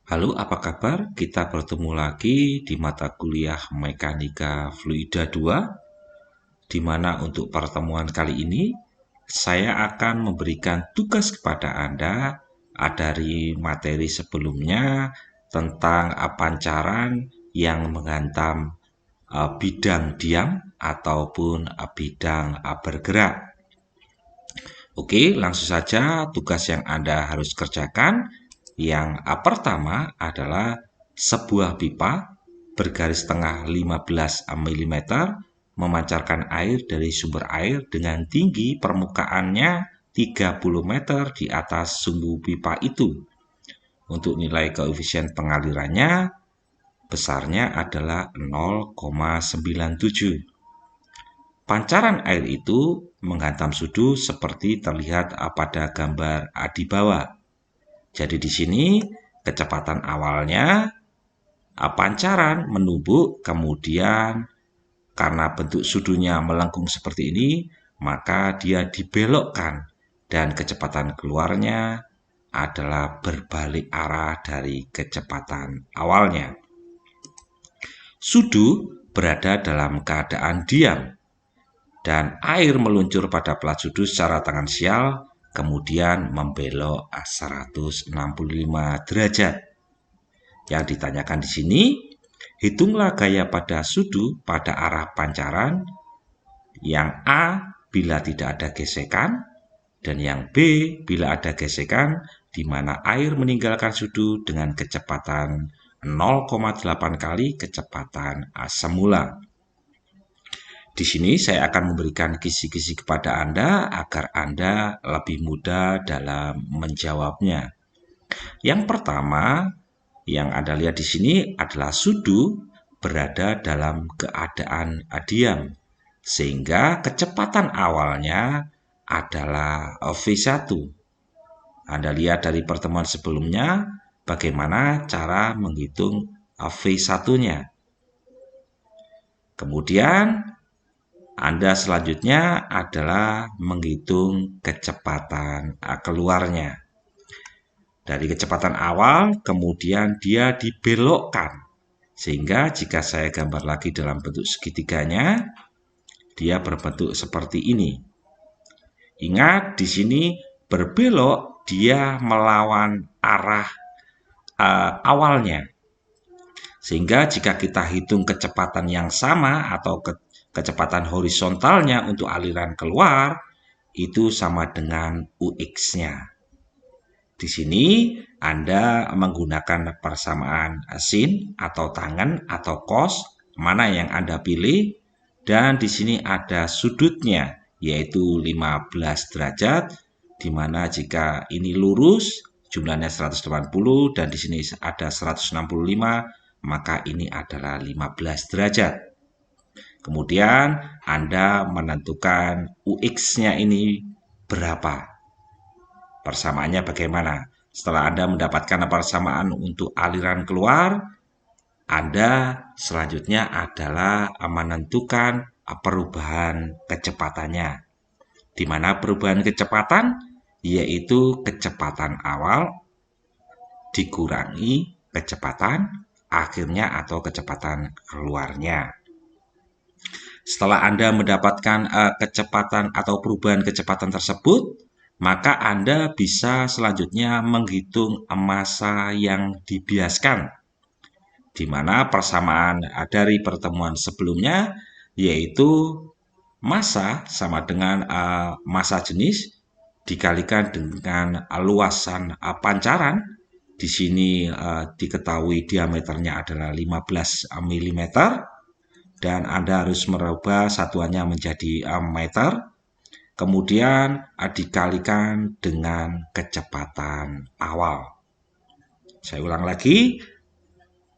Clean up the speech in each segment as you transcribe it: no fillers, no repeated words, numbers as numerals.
Halo, apa kabar? Kita bertemu lagi di mata kuliah Mekanika Fluida 2, di mana untuk pertemuan kali ini saya akan memberikan tugas kepada Anda dari materi sebelumnya tentang pancaran yang menghantam bidang diam ataupun bidang bergerak. Oke, langsung saja tugas yang Anda harus kerjakan. Yang pertama adalah sebuah pipa bergaris tengah 15 mm memancarkan air dari sumber air dengan tinggi permukaannya 30 meter di atas sumbu pipa itu. Untuk nilai koefisien pengalirannya besarnya adalah 0,97. Pancaran air itu menghantam sudu seperti terlihat pada gambar di bawah. Jadi di sini kecepatan awalnya pancaran menumbuk, kemudian karena bentuk sudunya melengkung seperti ini, maka dia dibelokkan dan kecepatan keluarnya adalah berbalik arah dari kecepatan awalnya. Sudu berada dalam keadaan diam dan air meluncur pada plat sudu secara tangensial, kemudian membelok 165 derajat. Yang ditanyakan di sini, hitunglah gaya pada sudu pada arah pancaran. Yang A bila tidak ada gesekan, dan yang B bila ada gesekan, di mana air meninggalkan sudu dengan kecepatan 0,8 kali kecepatan semula. Di sini saya akan memberikan kisi-kisi kepada Anda agar Anda lebih mudah dalam menjawabnya. Yang pertama, yang Anda lihat di sini adalah sudu berada dalam keadaan diam, sehingga kecepatan awalnya adalah V1. Anda lihat dari pertemuan sebelumnya bagaimana cara menghitung V1-nya. Kemudian Anda selanjutnya adalah menghitung kecepatan keluarnya. Dari kecepatan awal, kemudian dia dibelokkan. Sehingga jika saya gambar lagi dalam bentuk segitiganya, dia berbentuk seperti ini. Ingat, di sini berbelok, dia melawan arah awalnya. Sehingga jika kita hitung kecepatan yang sama atau kecepatan horizontalnya untuk aliran keluar, itu sama dengan UX-nya. Di sini Anda menggunakan persamaan sin atau tangen atau cos, mana yang Anda pilih, dan di sini ada sudutnya, yaitu 15 derajat, di mana jika ini lurus, jumlahnya 180, dan di sini ada 165, maka ini adalah 15 derajat. Kemudian Anda menentukan UX-nya ini berapa. Persamaannya bagaimana? Setelah Anda mendapatkan persamaan untuk aliran keluar, Anda selanjutnya adalah menentukan perubahan kecepatannya. Di mana perubahan kecepatan? Yaitu kecepatan awal dikurangi kecepatan akhirnya atau kecepatan keluarnya. Setelah Anda mendapatkan kecepatan atau perubahan kecepatan tersebut, maka Anda bisa selanjutnya menghitung massa yang dibiaskan, di mana persamaan dari pertemuan sebelumnya yaitu massa sama dengan massa jenis dikalikan dengan luasan pancaran. Di sini diketahui diameternya adalah 15 mm dan Anda harus merubah satuannya menjadi meter. Kemudian dikalikan dengan kecepatan awal. Saya ulang lagi,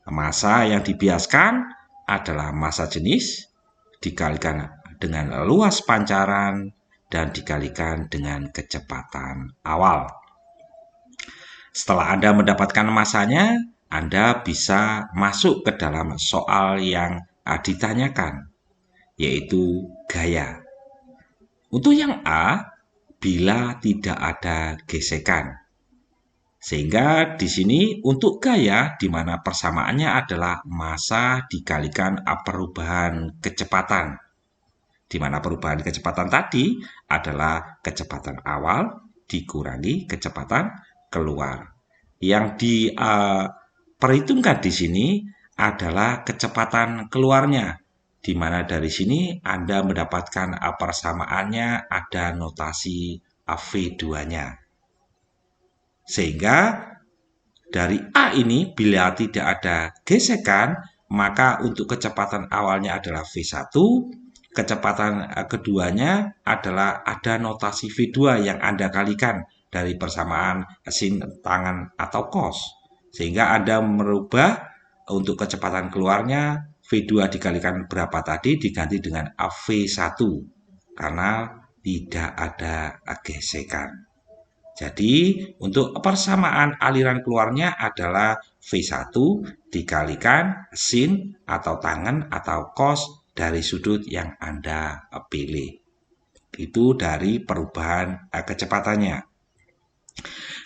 massa yang dibiaskan adalah massa jenis dikalikan dengan luas pancaran dan dikalikan dengan kecepatan awal. Setelah Anda mendapatkan massanya, Anda bisa masuk ke dalam soal yang ditanyakan, yaitu gaya. Untuk yang A, bila tidak ada gesekan. Sehingga di sini untuk gaya di mana persamaannya adalah massa dikalikan perubahan kecepatan. Di mana perubahan kecepatan tadi adalah kecepatan awal dikurangi kecepatan keluar. Yang diperhitungkan di sini adalah kecepatan keluarnya, di mana dari sini Anda mendapatkan persamaannya ada notasi V2-nya. Sehingga dari A ini bila tidak ada gesekan, maka untuk kecepatan awalnya adalah V1, kecepatan keduanya adalah ada notasi V2 yang Anda kalikan dari persamaan sin, tangan, atau cos. Sehingga Anda merubah untuk kecepatan keluarnya V2 dikalikan berapa tadi diganti dengan V1 karena tidak ada gesekan. Jadi untuk persamaan aliran keluarnya adalah V1 dikalikan sin atau tangen atau cos dari sudut yang Anda pilih. Itu dari perubahan kecepatannya.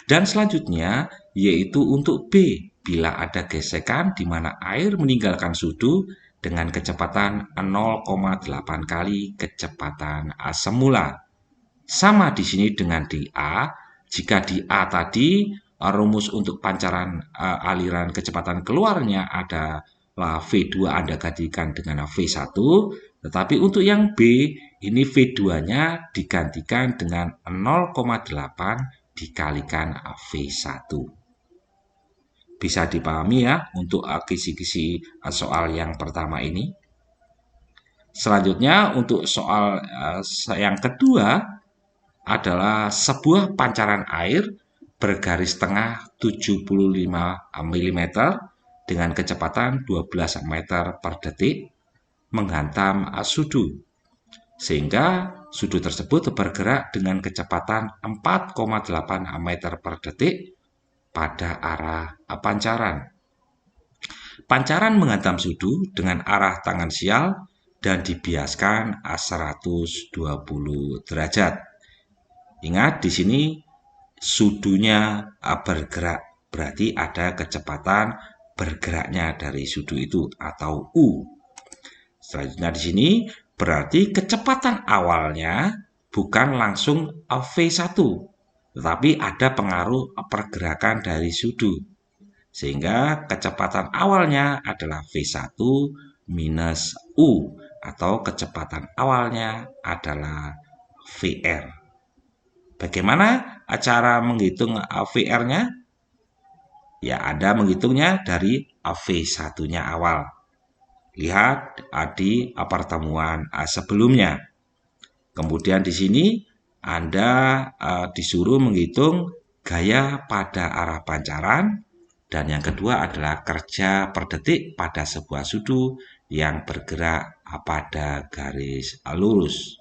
Dan selanjutnya yaitu untuk B. Bila ada gesekan di mana air meninggalkan sudut dengan kecepatan 0,8 kali kecepatan semula. Sama di sini dengan di A. Jika di A tadi rumus untuk pancaran aliran kecepatan keluarnya adalah V2 Anda gantikan dengan V1, tetapi untuk yang B ini V2-nya digantikan dengan 0,8 dikalikan V1. Bisa dipahami ya untuk kisi-kisi soal yang pertama ini. Selanjutnya untuk soal yang kedua adalah sebuah pancaran air bergaris tengah 75 mm dengan kecepatan 12 meter per detik menghantam sudut. Sehingga sudut tersebut bergerak dengan kecepatan 4,8 meter per detik pada arah pancaran. Pancaran menghantam sudut dengan arah tangan sial dan dibiaskan 120 derajat. Ingat di sini sudunya bergerak, berarti ada kecepatan bergeraknya dari sudut itu atau U. Selanjutnya di sini berarti kecepatan awalnya bukan langsung V1, tetapi ada pengaruh pergerakan dari sudut. Sehingga kecepatan awalnya adalah V1 minus U atau kecepatan awalnya adalah VR. Bagaimana cara menghitung VR-nya? Ya, Anda menghitungnya dari V1-nya awal. Lihat di pertemuan sebelumnya. Kemudian di sini Anda disuruh menghitung gaya pada arah pancaran. Dan yang kedua adalah kerja per detik pada sebuah sudut yang bergerak pada garis lurus.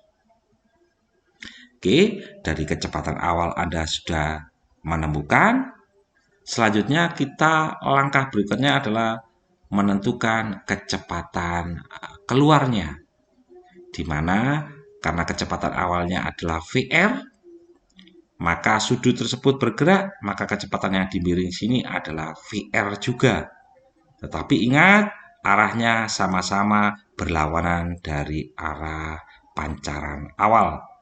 Oke, dari kecepatan awal Anda sudah menemukan. Selanjutnya langkah berikutnya adalah menentukan kecepatan keluarnya. Di mana karena kecepatan awalnya adalah VR, maka sudut tersebut bergerak, maka kecepatan yang dimiring sini adalah VR juga. Tetapi ingat, arahnya sama-sama berlawanan dari arah pancaran awal.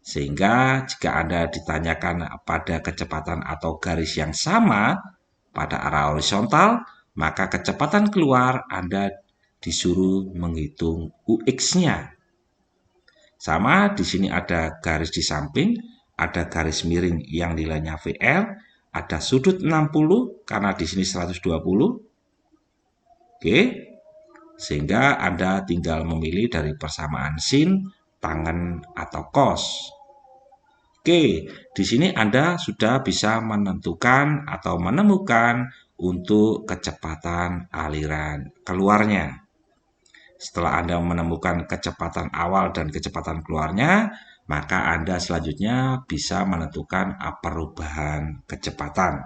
Sehingga jika Anda ditanyakan pada kecepatan atau garis yang sama pada arah horizontal, maka kecepatan keluar Anda disuruh menghitung UX-nya. Sama di sini ada garis di samping, ada garis miring yang nilainya VR, ada sudut 60 karena di sini 120. Oke. Sehingga Anda tinggal memilih dari persamaan sin, tangen, atau cos. Oke, di sini Anda sudah bisa menentukan atau menemukan untuk kecepatan aliran keluarnya. Setelah Anda menemukan kecepatan awal dan kecepatan keluarnya, maka Anda selanjutnya bisa menentukan perubahan kecepatan.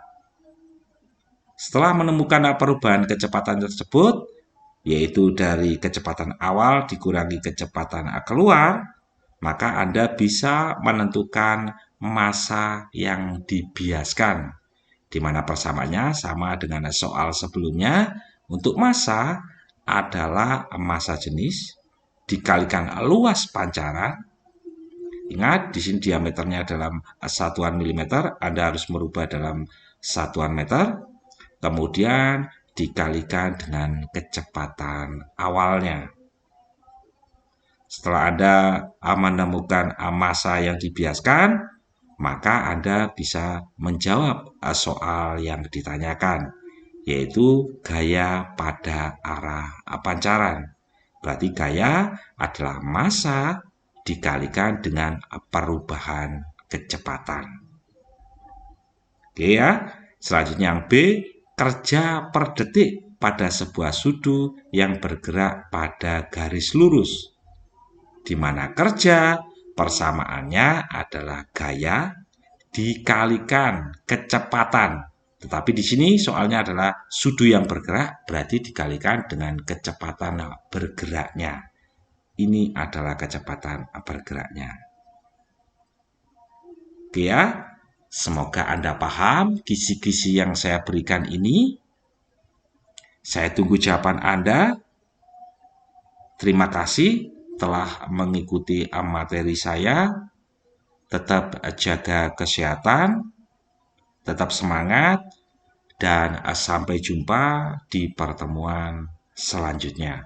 Setelah menemukan perubahan kecepatan tersebut, yaitu dari kecepatan awal dikurangi kecepatan keluar, maka Anda bisa menentukan massa yang dibiaskan, di mana persamaannya sama dengan soal sebelumnya. Untuk massa adalah massa jenis dikalikan luas pancaran. Ingat, di sini diameternya dalam satuan milimeter, Anda harus merubah dalam satuan meter, kemudian dikalikan dengan kecepatan awalnya. Setelah Anda menemukan massa yang dibiaskan, maka Anda bisa menjawab soal yang ditanyakan, yaitu gaya pada arah pancaran. Berarti gaya adalah massa dikalikan dengan perubahan kecepatan. Oke ya, selanjutnya yang B, kerja per detik pada sebuah sudu yang bergerak pada garis lurus. Di mana kerja persamaannya adalah gaya dikalikan kecepatan. Tetapi di sini soalnya adalah sudu yang bergerak, berarti dikalikan dengan kecepatan bergeraknya. Ini adalah kecepatan bergeraknya. Oke ya, semoga Anda paham kisi-kisi yang saya berikan ini. Saya tunggu jawaban Anda. Terima kasih telah mengikuti materi saya. Tetap jaga kesehatan, tetap semangat, dan sampai jumpa di pertemuan selanjutnya.